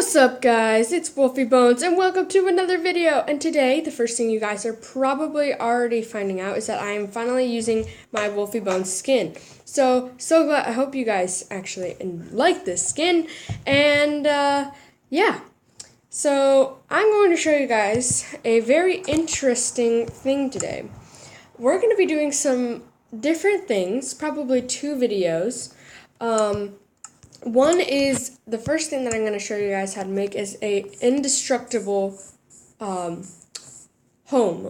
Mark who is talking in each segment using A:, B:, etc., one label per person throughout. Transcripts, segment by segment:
A: What's up, guys? It's Wolfie Bones and welcome to another video. And today, the first thing you guys are probably already finding out is that I am finally using my Wolfie Bones skin. So glad. I hope you guys actually like this skin. And yeah. So I'm going to show you guys a very interesting thing today. We're going to be doing some different things, probably two videos. One is, the first thing that I'm going to show you guys how to make is a indestructible home,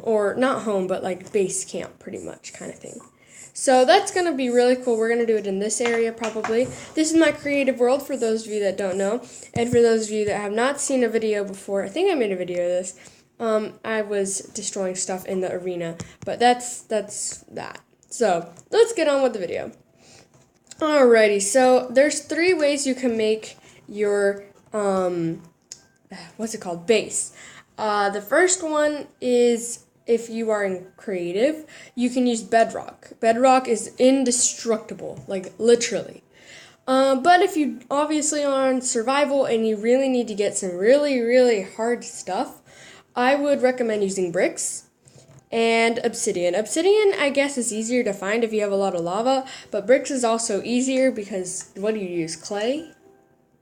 A: or not home, but like base camp, pretty much, kind of thing. So that's going to be really cool. We're going to do it in this area, probably. This is my creative world, for those of you that don't know, and for those of you that have not seen a video before. I think I made a video of this. I was destroying stuff in the arena, but that's that. So let's get on with the video. Alrighty, so there's three ways you can make your, base. The first one is, if you are in creative, you can use bedrock. Bedrock is indestructible, like literally. But if you obviously are on survival and you really need to get some really, really hard stuff, I would recommend using bricks. And obsidian. Obsidian, I guess, is easier to find if you have a lot of lava, but bricks is also easier because, what do you use, clay?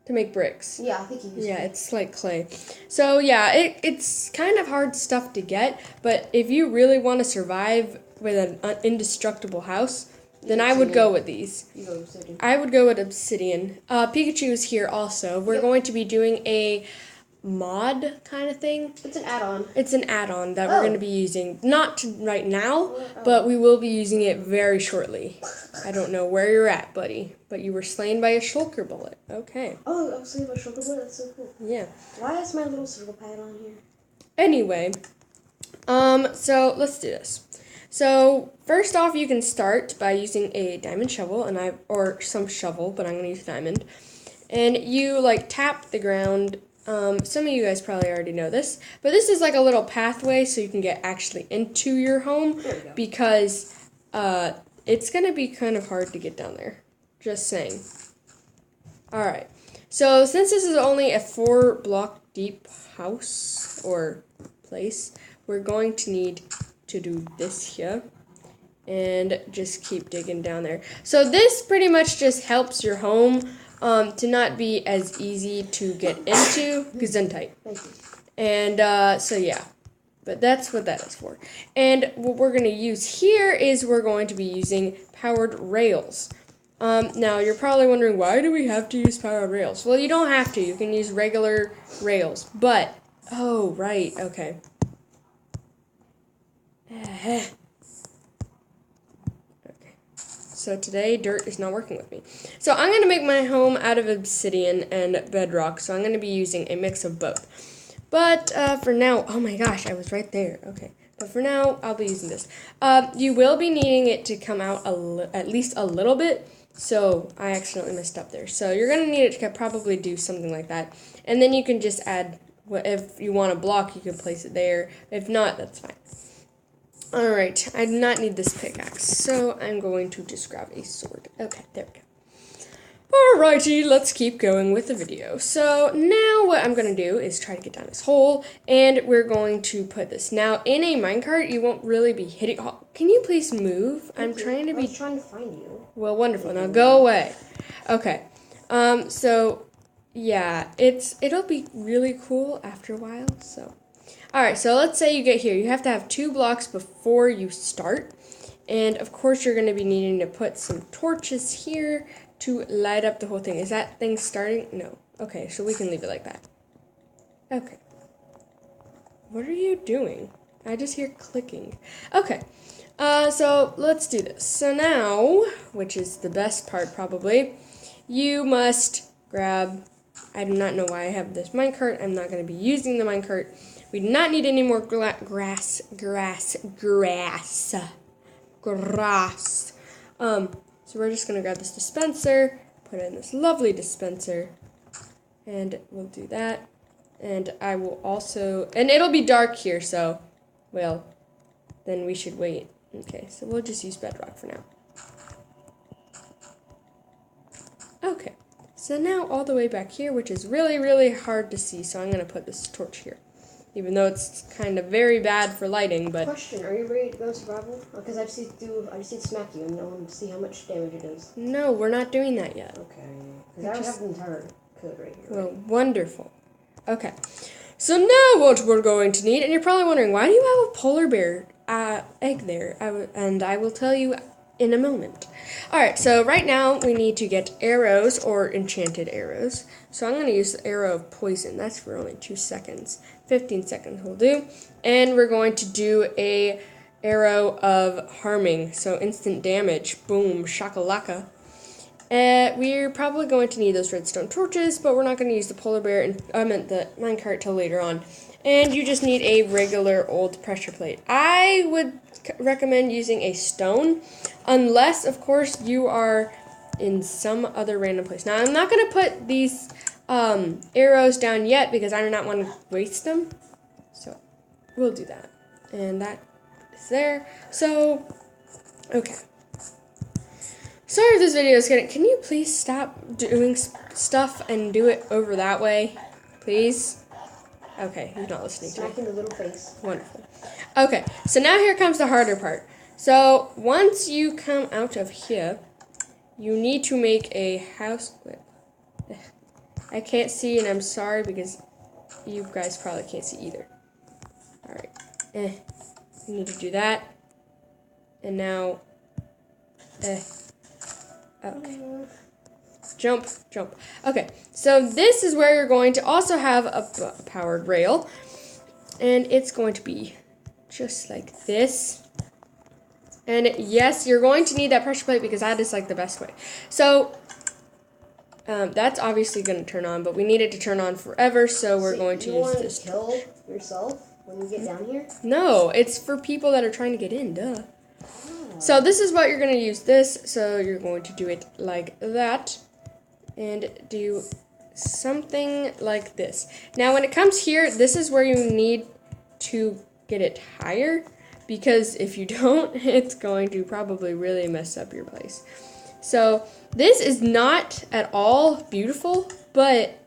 A: To make bricks.
B: Yeah, I think you use clay.
A: It's like clay. So, yeah, it's kind of hard stuff to get, but if you really want to survive with an indestructible house, then I would go with these.
B: You go with obsidian.
A: I would go with obsidian. Pikachu is here also. We're going to be doing a mod kind of thing.
B: It's an add-on.
A: It's an add-on that we're going to be using, not right now, but we will be using it very shortly. I don't know where you're at, buddy, but you were slain by a shulker bullet. Okay.
B: Oh, I was slain by a shulker bullet? That's so cool.
A: Yeah.
B: Why is my little circle pad on here?
A: Anyway, so let's do this. So first off, you can start by using a diamond shovel, or some shovel, but I'm going to use diamond. And you, tap the ground. Some of you guys probably already know this, but this is like a little pathway so you can get actually into your home, because it's going to be kind of hard to get down there. Just saying. Alright, so since this is only a 4-block deep house or place, we're going to need to do this here and just keep digging down there. So this pretty much just helps your home to not be as easy to get into. Gesundheit. And so yeah, but that's what that is for. And what we're going to use here is we're going to be using powered rails. Now you're probably wondering, why do we have to use powered rails? Well, you don't have to. You can use regular rails. But, oh, right, okay. So today, dirt is not working with me. So I'm going to make my home out of obsidian and bedrock. So I'm going to be using a mix of both. But for now, oh my gosh, I was right there. Okay. But for now, I'll be using this. You will be needing it to come out at least a little bit. So I accidentally messed up there. So you're going to need it to probably do something like that. And then you can just add, if you want a block, you can place it there. If not, that's fine. Alright, I do not need this pickaxe, so I'm going to just grab a sword. Okay, there we go. Alrighty, let's keep going with the video. So now what I'm going to do is try to get down this hole, and we're going to put this. Now, in a minecart, you won't really be hitting... Oh, can you please move? I'm trying to be...
B: I was trying to find you.
A: Well, wonderful. Now go away. Okay, so, yeah, it'll be really cool after a while, so... Alright, so let's say you get here. You have to have 2 blocks before you start. And, of course, you're going to be needing to put some torches here to light up the whole thing. Is that thing starting? No. Okay, so we can leave it like that. Okay. What are you doing? I just hear clicking. Okay. So let's do this. So now, which is the best part probably, you must grab... I do not know why I have this minecart. I'm not going to be using the minecart. We do not need any more grass. So we're just going to grab this dispenser, put it in this lovely dispenser, and we'll do that. And I will also, and it'll be dark here, so, well, then we should wait. Okay, so we'll just use bedrock for now. Okay. So now all the way back here, which is really, really hard to see, so I'm going to put this torch here. Even though it's kind of very bad for lighting, but...
B: Question, are you ready to go survival? Because I just need to smack you and I want to see how much damage it does.
A: No, we're not doing that yet.
B: Okay. Because I don't have the entire code right here.
A: Well, wonderful. Okay. So now what we're going to need, and you're probably wondering, why do you have a polar bear egg there? And I will tell you in a moment. Alright, so right now we need to get arrows or enchanted arrows. So I'm going to use the arrow of poison. That's for only 2 seconds. 15 seconds will do. And we're going to do a arrow of harming. So instant damage. Boom. Shakalaka. We're probably going to need those redstone torches, but we're not going to use the polar bear, and I meant the minecart till later on. And you just need a regular old pressure plate. I would recommend using a stone, unless, of course, you are in some other random place. Now, I'm not going to put these arrows down yet because I do not want to waste them. So, we'll do that. And that is there. So, okay. Sorry if this video is getting... Can you please stop doing stuff and do it over that way? Please? Okay, he's not listening to me.
B: Smack in the little face.
A: Wonderful. Okay, so now here comes the harder part. So, once you come out of here, you need to make a house... I can't see, and I'm sorry because you guys probably can't see either. Alright. You need to do that. And now... Okay. Jump, jump. Okay, so this is where you're going to also have a powered rail. And it's going to be just like this. And yes, you're going to need that pressure plate because that is like the best way. So, that's obviously going to turn on, but we need it to turn on forever, so we're going to use this.
B: You want to kill yourself when you get down here?
A: No, it's for people that are trying to get in, duh. So this is what you're going to use this. So you're going to do it like that and do something like this. Now when it comes here, this is where you need to get it higher because if you don't, it's going to probably really mess up your place. So this is not at all beautiful, but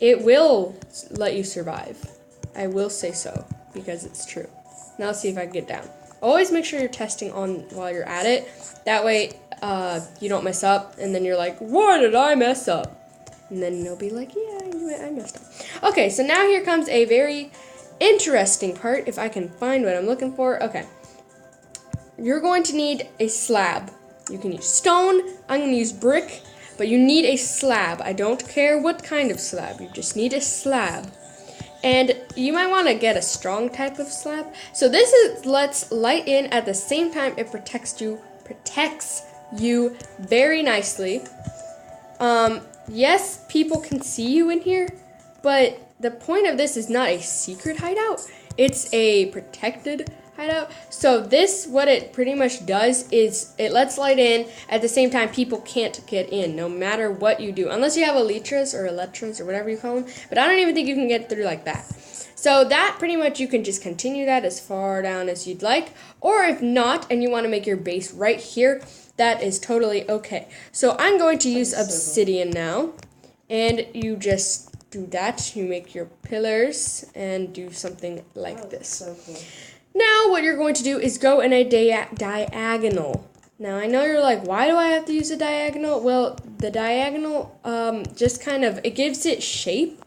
A: it will let you survive. I will say so because it's true. Now let's see if I can get down. Always make sure you're testing on while you're at it. That way, you don't mess up, and then you're like, why did I mess up? And then you'll be like, yeah, I messed up. Okay, so now here comes a very interesting part, if I can find what I'm looking for. Okay. You're going to need a slab. You can use stone. I'm going to use brick, but you need a slab. I don't care what kind of slab. You just need a slab. And you might want to get a strong type of slab. So this lets light in at the same time it protects you very nicely. Yes, people can see you in here, but the point of this is not a secret hideout. It's a protected hideout. So this, what it pretty much does is it lets light in at the same time people can't get in, no matter what you do. Unless you have elytras or elytras or whatever you call them. But I don't even think you can get through like that. So that pretty much you can just continue that as far down as you'd like. Or if not, and you want to make your base right here, that is totally okay. So I'm going to use obsidian now. And you just do that. You make your pillars and do something like this.
B: So cool.
A: Now what you're going to do is go in a diagonal. Now I know you're like, why do I have to use a diagonal? Well, the diagonal just kind of, it gives it shape.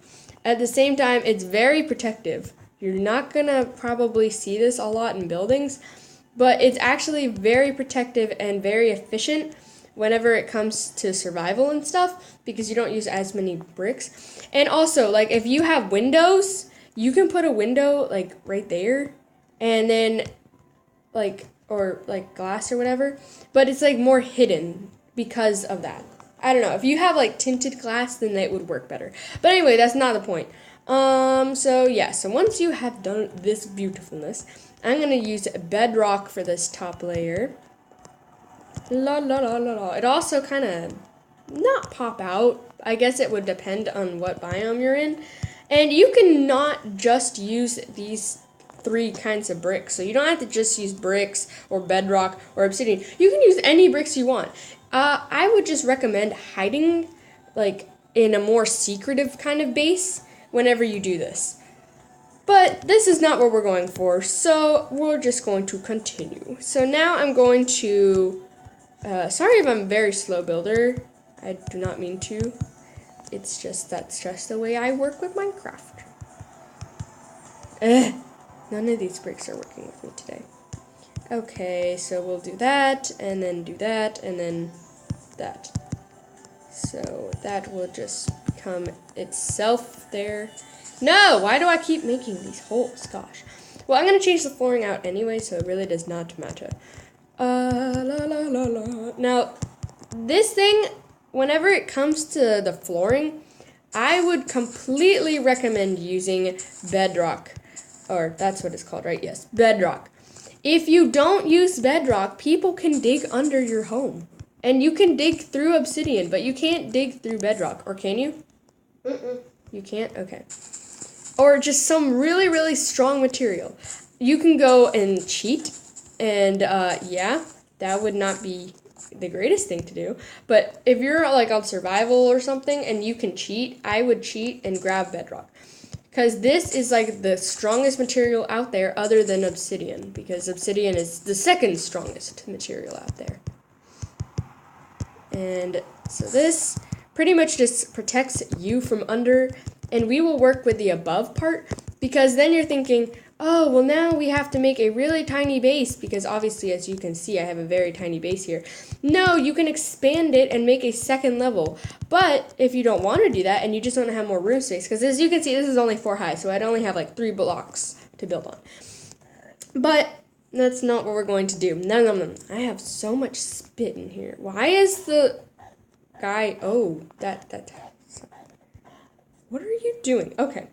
A: At the same time, it's very protective. You're not going to probably see this a lot in buildings, but it's actually very protective and very efficient whenever it comes to survival and stuff because you don't use as many bricks. And also, like, if you have windows, you can put a window, like, right there. And then, like, or, like, glass or whatever. But it's, like, more hidden because of that. I don't know. If you have, like, tinted glass, then it would work better. But anyway, that's not the point. So, yeah. So, once you have done this beautifulness, I'm going to use bedrock for this top layer. La, la, la, la, la. It also kind of not pop out. I guess it would depend on what biome you're in. And you can not just use these 3 kinds of bricks. So you don't have to just use bricks or bedrock or obsidian. You can use any bricks you want. I would just recommend hiding like in a more secretive kind of base whenever you do this. But this is not what we're going for, so we're just going to continue. So now I'm going to, sorry if I'm a very slow builder, I do not mean to. It's just, that's just the way I work with Minecraft. None of these bricks are working with me today. Okay, so we'll do that, and then do that, and then that. So that will just become itself there. No! Why do I keep making these holes? Gosh. Well, I'm going to change the flooring out anyway, so it really does not matter. La la la la. Now, this thing, whenever it comes to the flooring, I would completely recommend using bedrock. Or that's what it's called, right? Yes, bedrock. If you don't use bedrock, people can dig under your home. And you can dig through obsidian, but you can't dig through bedrock. Or can you? You can't? Okay. Or just some really, really strong material. You can go and cheat, and yeah, that would not be the greatest thing to do. But if you're like on survival or something and you can cheat, I would cheat and grab bedrock. Because this is like the strongest material out there other than obsidian. Because obsidian is the second strongest material out there. And so this pretty much just protects you from under, and we will work with the above part, because then you're thinking, oh, well now we have to make a really tiny base, because obviously as you can see I have a very tiny base here. No, you can expand it and make a second level, but if you don't want to do that and you just want to have more room space, because as you can see this is only 4 high, so I'd only have like 3 blocks to build on. But that's not what we're going to do. No. I have so much spit in here. Why is the guy... Oh, that... What are you doing? Okay.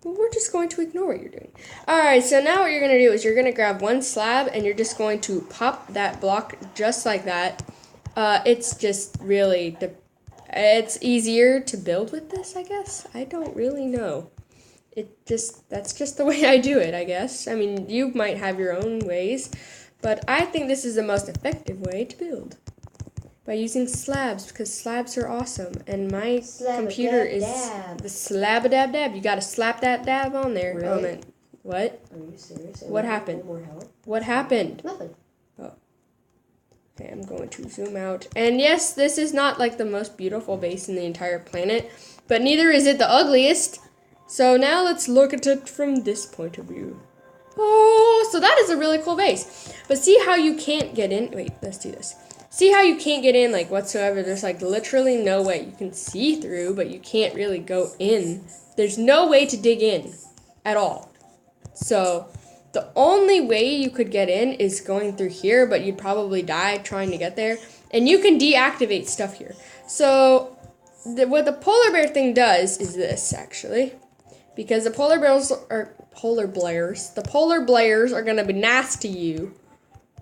A: Well, we're just going to ignore what you're doing. Alright, so now what you're going to do is you're going to grab one slab and you're just going to pop that block just like that. It's just really... It's easier to build with this, I guess. I don't really know. That's just the way I do it, I guess. I mean, you might have your own ways, but I think this is the most effective way to build. By using slabs, because slabs are awesome, and my computer is the slab-a-dab-dab. You gotta slap that dab on there.
B: Really?
A: Oh, man. What?
B: Are you serious?
A: What happened?
B: More help?
A: What happened?
B: Nothing.
A: Oh. Okay, I'm going to zoom out. And yes, this is not like the most beautiful base in the entire planet, but neither is it the ugliest. So now let's look at it from this point of view. Oh, so that is a really cool base. But see how you can't get in? Wait, let's do this. See how you can't get in like whatsoever? There's like literally no way. You can see through, but you can't really go in. There's no way to dig in at all. So the only way you could get in is going through here, but you'd probably die trying to get there. And you can deactivate stuff here. So what the polar bear thing does is this, actually. Because the polar bears are the polar bears are gonna be nice to you,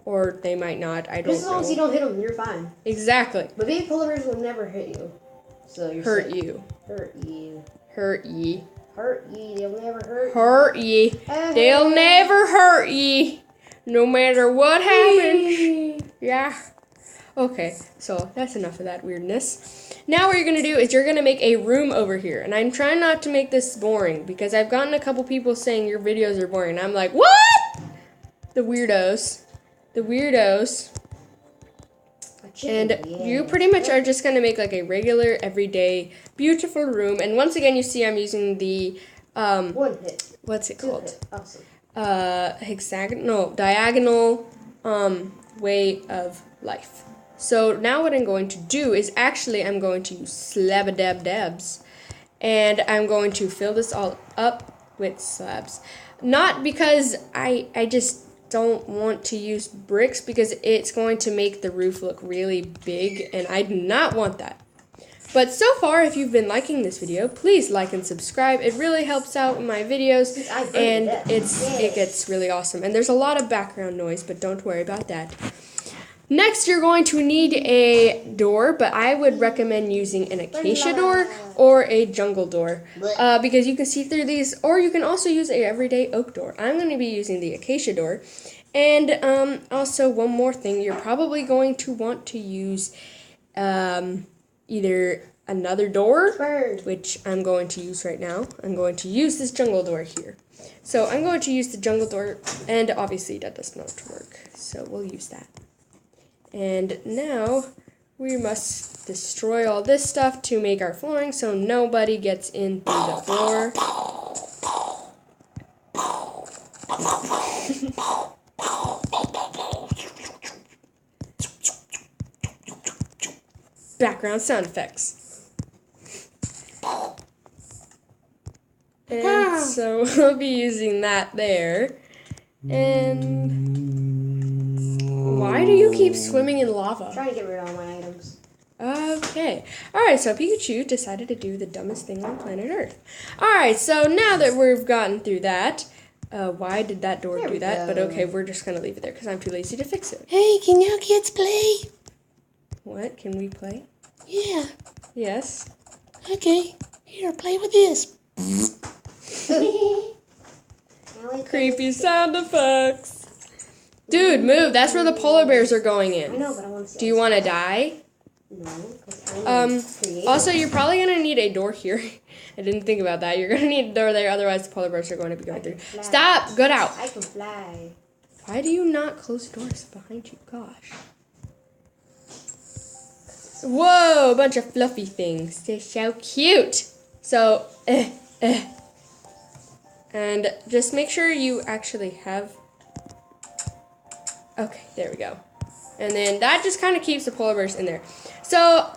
A: or they might not. I don't know.
B: Just as long as you don't hit them, you're fine.
A: Exactly.
B: But baby polar bears will never hit you, so you're
A: hurt
B: safe.
A: you.
B: Hurt you.
A: Hurt ye.
B: Hurt ye. They'll never hurt.
A: Hurt ye. They'll never hurt ye, no matter what happens. Yeah. Okay, so that's enough of that weirdness. Now what you're going to do is you're going to make a room over here. And I'm trying not to make this boring, because I've gotten a couple people saying your videos are boring. And I'm like, what? The weirdos. The weirdos. And you pretty much are just going to make like a regular, everyday, beautiful room. And once again, you see I'm using the,
B: one hit.
A: What's it called?
B: Awesome.
A: Diagonal, way of life. So now what I'm going to do is actually I'm going to use slab-a-dab-dabs, and I'm going to fill this all up with slabs. Not because I just don't want to use bricks, because it's going to make the roof look really big, and I do not want that. But so far, if you've been liking this video, please like and subscribe. It really helps out in my videos, and it gets really awesome. And there's a lot of background noise, but don't worry about that. Next, you're going to need a door, but I would recommend using an acacia door or a jungle door, because you can see through these, or you can also use a everyday oak door. I'm going to be using the acacia door. And also one more thing, you're probably going to want to use either another door,
B: Burned.
A: which I'm going to use right now. I'm going to use this jungle door here. So I'm going to use the jungle door, and obviously that does not work. So we'll use that. And now we must destroy all this stuff to make our flooring so nobody gets in through the floor. Background sound effects. And so we'll be using that there. And why do you keep swimming in lava?
B: I'm trying to get rid of all my items.
A: Okay. Alright, so Pikachu decided to do the dumbest thing on planet Earth. Alright, so now that we've gotten through that, why did that door do that? But okay, we're just going to leave it there because I'm too lazy to fix it.
C: Hey, can you kids play?
A: What? Can we play?
C: Yeah.
A: Yes.
C: Okay. Here, play with this.
A: Creepy sound effects. Dude, move. That's where the polar bears are going
B: I
A: in.
B: know, but I want to see.
A: Do you want to die?
B: No, because I'm creative.
A: Also, you're probably going to need a door here. I didn't think about that. You're going to need a door there, otherwise the polar bears are going to be going through.
B: Fly.
A: Stop! Get out!
B: I can fly.
A: Why do you not close the doors behind you? Gosh. Whoa, a bunch of fluffy things. They're so cute. So, And just make sure you actually have... Okay, there we go. And then that just kind of keeps the polar bears in there. So,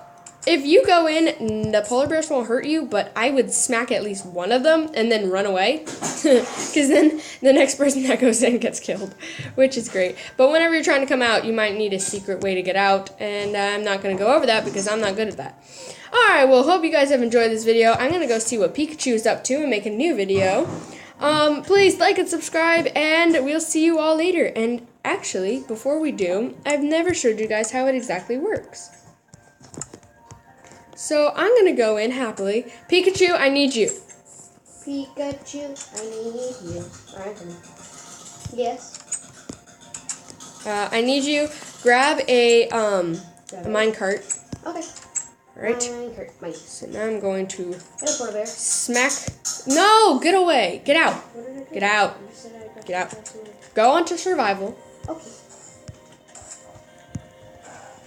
A: if you go in, the polar bears won't hurt you, but I would smack at least one of them and then run away. Because then the next person that goes in gets killed, which is great. But whenever you're trying to come out, you might need a secret way to get out, and I'm not going to go over that because I'm not good at that. Alright, well, hope you guys have enjoyed this video. I'm going to go see what Pikachu is up to and make a new video. Please like and subscribe, and we'll see you all later. And actually, before we do, I've never showed you guys how it exactly works. So I'm going to go in happily. Pikachu, I need you.
B: Pikachu, I need you. Alright, then. Yes.
A: I need you. Grab a minecart.
B: Okay.
A: Right.
B: Mine.
A: So now I'm going to
B: Hello, polar bear.
A: smack. No, get away. Get out.
B: What did I do?
A: Get out.
B: You said I got
A: Get out.
B: to pass it.
A: Go on to survival.
B: Okay.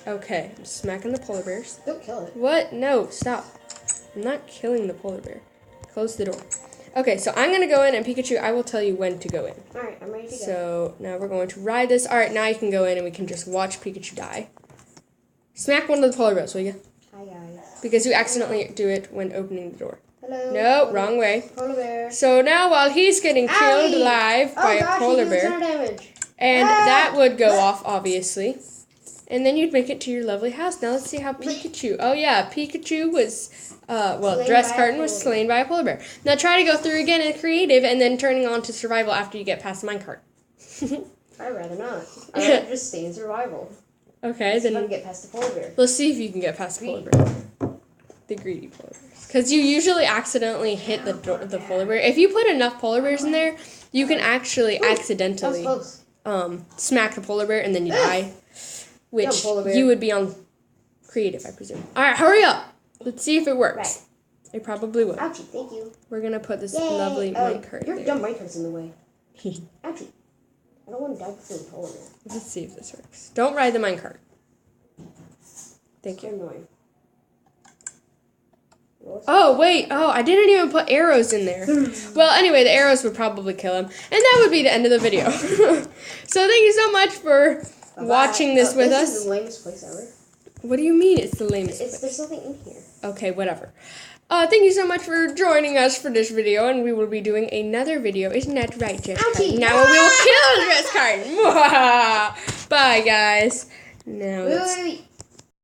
A: Okay, I'm smacking the polar bears.
B: Don't kill it.
A: What? No, stop. I'm not killing the polar bear. Close the door. Okay, so I'm going to go in, and Pikachu, I will tell you when to go in.
B: Alright, I'm ready to go.
A: So now we're going to ride this. Alright, now you can go in, and we can just watch Pikachu die. Smack one of the polar bears, will you?
B: Hi, guys.
A: Because you accidentally do it when opening the door.
B: Hello.
A: No, wrong way.
B: Polar bear.
A: So now while he's getting killed
B: Owie!
A: alive by a polar
B: he did a
A: bear,
B: ton of damage.
A: and that would go off, obviously. And then you'd make it to your lovely house. Now let's see how Pikachu... Oh, yeah, Pikachu was...
B: Slain
A: Dress
B: by a
A: Carton was
B: polar
A: slain by a polar bear. Now try to go through again in creative and then turning on to survival after you get past the minecart.
B: I'd rather not. I'd rather just stay in survival.
A: Okay,
B: See if I can
A: then
B: get past the polar bear.
A: let's see if you can get past the polar bear. The greedy polar bears. Because you usually accidentally hit the polar bear. If you put enough polar bears in there, you can actually
B: That was
A: accidentally
B: close.
A: smack the polar bear and then you die. Which
B: Jump, polar bear.
A: you would be on creative, I presume. Alright, hurry up! Let's see if it works.
B: Right.
A: It probably will.
B: Ouchie, thank you.
A: We're gonna put this
B: Yay.
A: lovely minecart
B: Your
A: there.
B: dumb minecart's in the way. Ouchie. I don't want to die before the polar bear.
A: Let's see if this works. Don't ride the minecart. Thank
B: So
A: you.
B: annoying.
A: Oh, wait. Oh, I didn't even put arrows in there. Well, anyway, the arrows would probably kill him. And that would be the end of the video. So thank you so much for watching this with
B: This
A: us.
B: is the lamest place ever.
A: What do you mean it's the lamest place?
B: There's nothing in here.
A: Okay, whatever. Thank you so much for joining us for this video, and we will be doing another video. Isn't that right, Dress Carton?
B: Ouchie.
A: Now we will kill Dress Carton. Bye, guys. Now
B: Wait,
A: let's...
B: wait, wait.